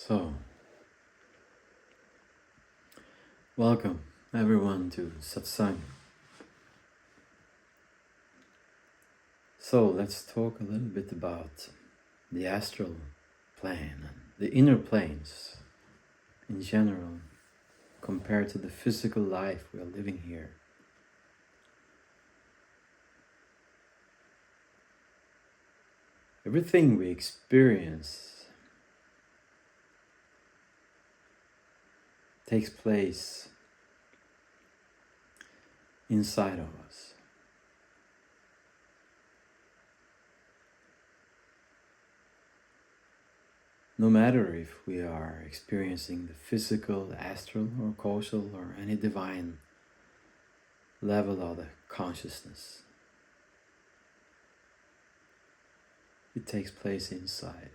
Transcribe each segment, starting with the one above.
So, welcome everyone to Satsang. So, let's talk a little bit about the astral plane and the inner planes in general compared to the physical life we are living here. Everything we experience takes place inside of us. No matter if we are experiencing the physical, astral, or causal, or any divine level of the consciousness, it takes place inside.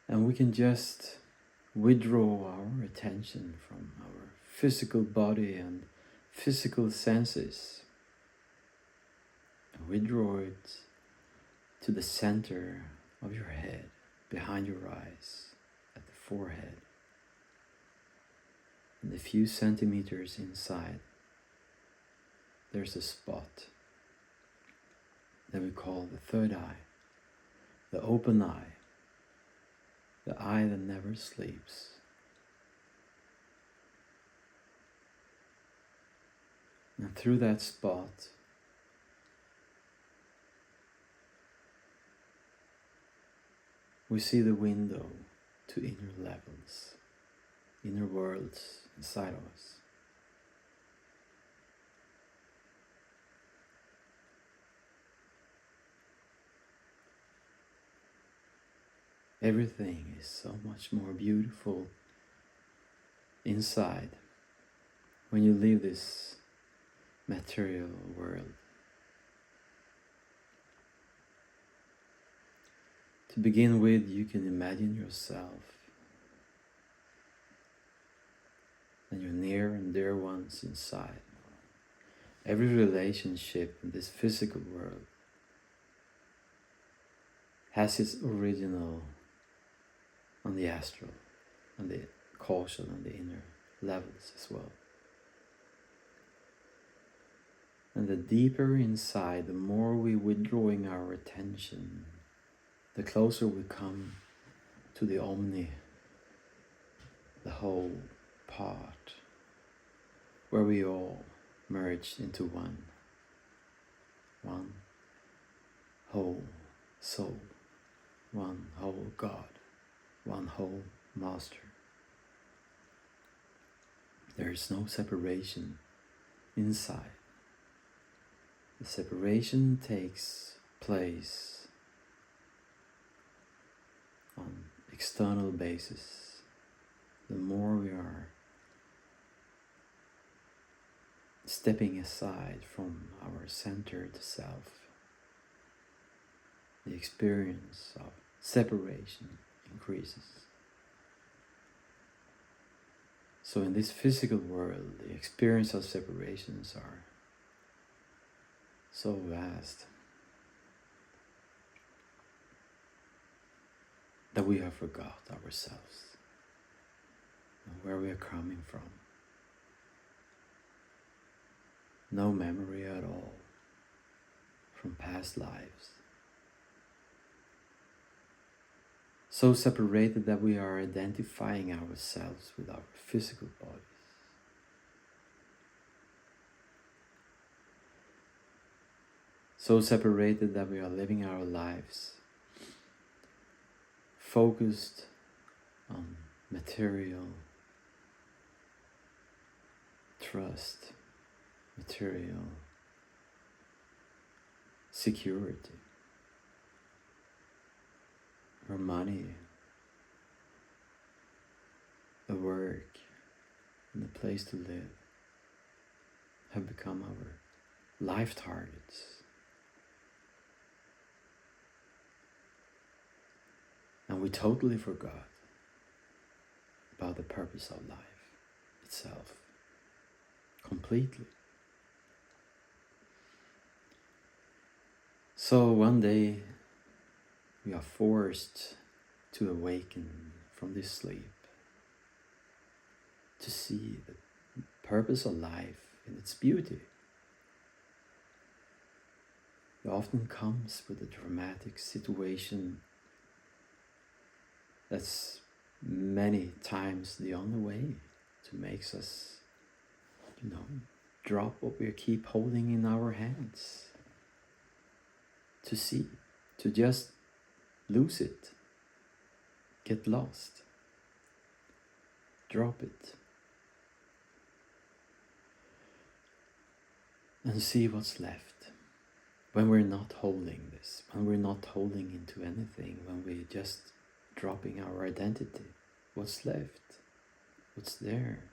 And we can just withdraw our attention from our physical body and physical senses. And withdraw it to the center of your head, behind your eyes, at the forehead, and a few centimeters inside. There's a spot that we call the third eye, the open eye, the eye that never sleeps. And through that spot, we see the window to inner levels, inner worlds inside of us. Everything is so much more beautiful inside when you leave this material world. To begin with, you can imagine yourself and your near and dear ones inside. Every relationship in this physical world has its original on the astral, on the causal and the inner levels as well. And the deeper inside, the more we withdrawing our attention, the closer we come to the omni, the whole part, where we all merge into one whole soul, one whole God, one whole Master. There is no separation inside. The separation takes place on external basis. The more we are stepping aside from our centered self, the experience of separation increases. So in this physical world, the experience of separations are so vast that we have forgot ourselves and where we are coming from. No memory at all from past lives. So separated that we are identifying ourselves with our physical bodies. So separated that we are living our lives focused on material trust, material security, our money, the work, and the place to live have become our life targets. And we totally forgot about the purpose of life itself. Completely. So one day we are forced to awaken from this sleep, to see the purpose of life in its beauty. It often comes with a dramatic situation that's many times the only way to make us, drop what we keep holding in our hands, to see, to just lose it, get lost, drop it, and see what's left. When we're not holding this, when we're not holding into anything, when we're just dropping our identity, what's left? What's there?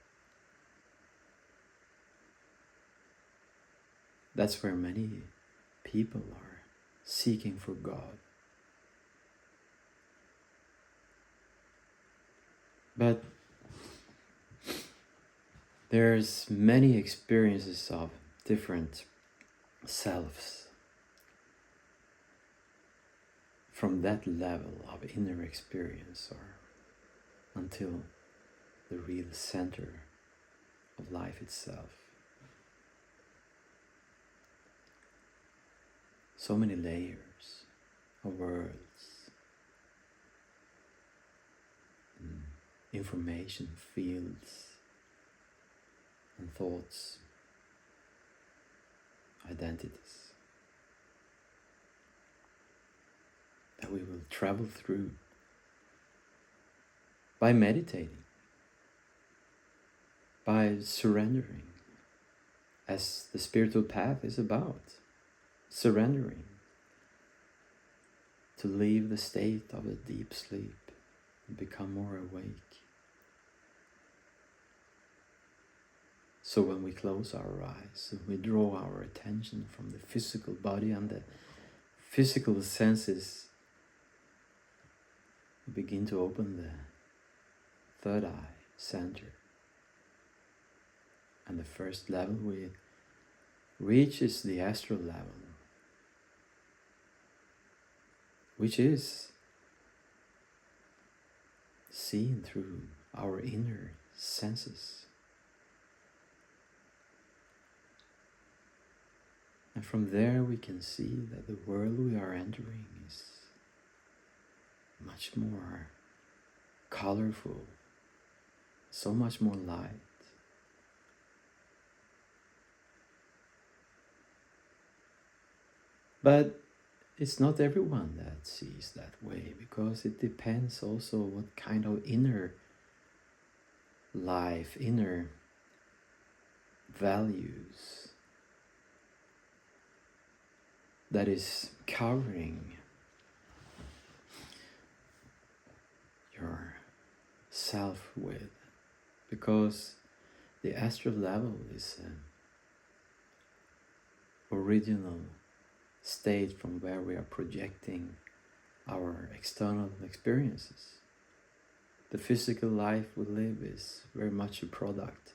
That's where many people are seeking for God. But there's many experiences of different selves. From that level of inner experience or until the real center of life itself. So many layers of worlds, information fields and thoughts, identities that we will travel through by meditating, by surrendering, as the spiritual path is about, surrendering to leave the state of a deep sleep and become more awake. So when we close our eyes and we draw our attention from the physical body and the physical senses, we begin to open the third eye center. And the first level we reach is the astral level, which is seen through our inner senses. And from there we can see that the world we are entering is much more colorful, so much more light. But it's not everyone that sees that way, because it depends also what kind of inner life, inner values that is covering your self with, because the astral level is an original state from where we are projecting our external experiences. The physical life we live is very much a product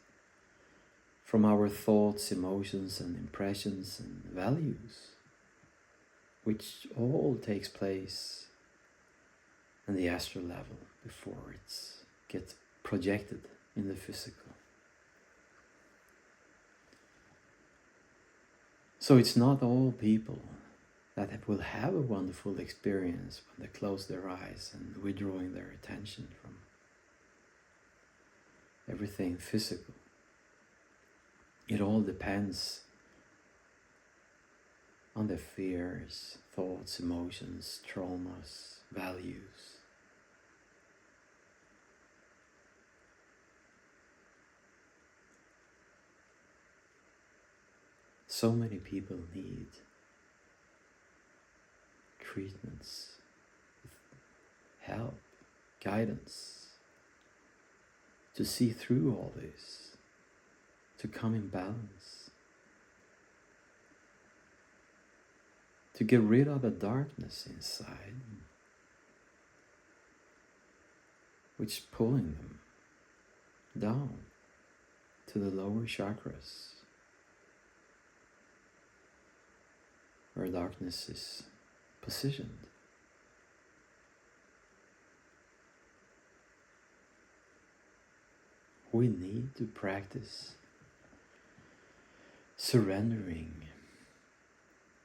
from our thoughts, emotions and impressions and values, which all takes place in the astral level before it gets projected in the physical. So it's not all people that will have a wonderful experience when they close their eyes and withdrawing their attention from everything physical. It all depends on the fears, thoughts, emotions, traumas, values. So many people need treatments, help, guidance to see through all this, to come in balance, to get rid of the darkness inside, which is pulling them down to the lower chakras, where darkness is positioned. We need to practice surrendering,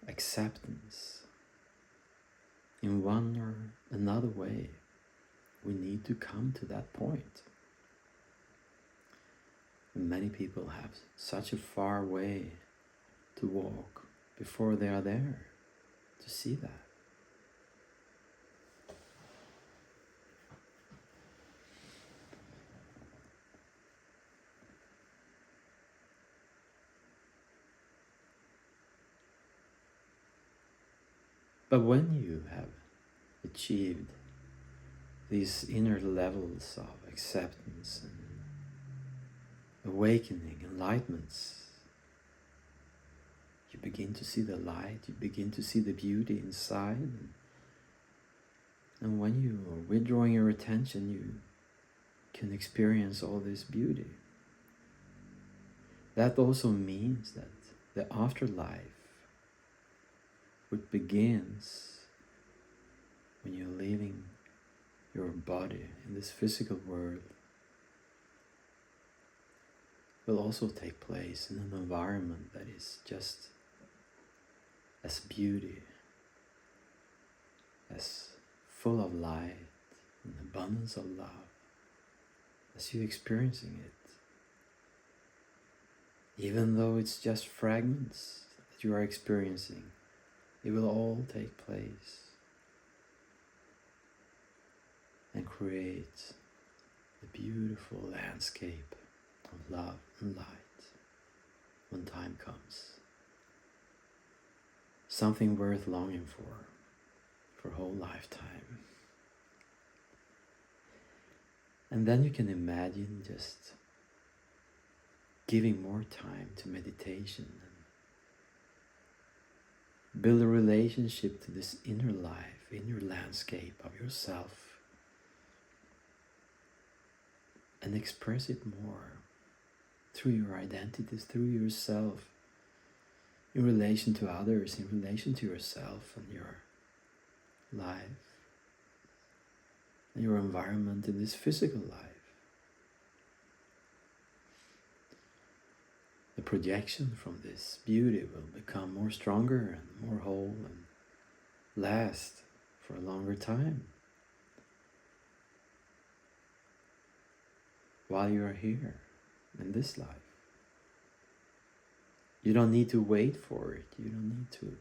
acceptance in one or another way. We need to come to that point. And many people have such a far way to walk before they are there to see that. But when you have achieved these inner levels of acceptance and awakening, enlightenments, you begin to see the light, you begin to see the beauty inside. And when you are withdrawing your attention, you can experience all this beauty. That also means that the afterlife, which begins when you're leaving your body in this physical world, will also take place in an environment that is just as beauty, as full of light and abundance of love as you're experiencing it. Even though it's just fragments that you are experiencing, it will all take place and create a beautiful landscape of love and light when time comes. Something worth longing for a whole lifetime. And then you can imagine just giving more time to meditation and build a relationship to this inner life, inner landscape of yourself, and express it more through your identities, through yourself, in relation to others, in relation to yourself and your life, and your environment in this physical life. The projection from this beauty will become more stronger and more whole and last for a longer time while you are here in this life. You don't need to wait for it. You don't need to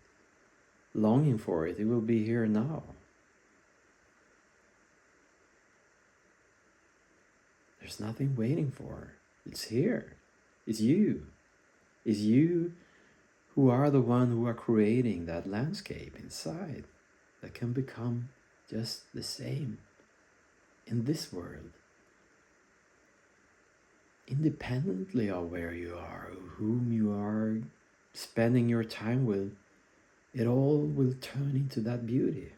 longing for it. It will be here now. There's nothing waiting for. It's here. It's you. It's you who are the one who are creating that landscape inside that can become just the same in this world. Independently of where you are, whom you are spending your time with, it all will turn into that beauty.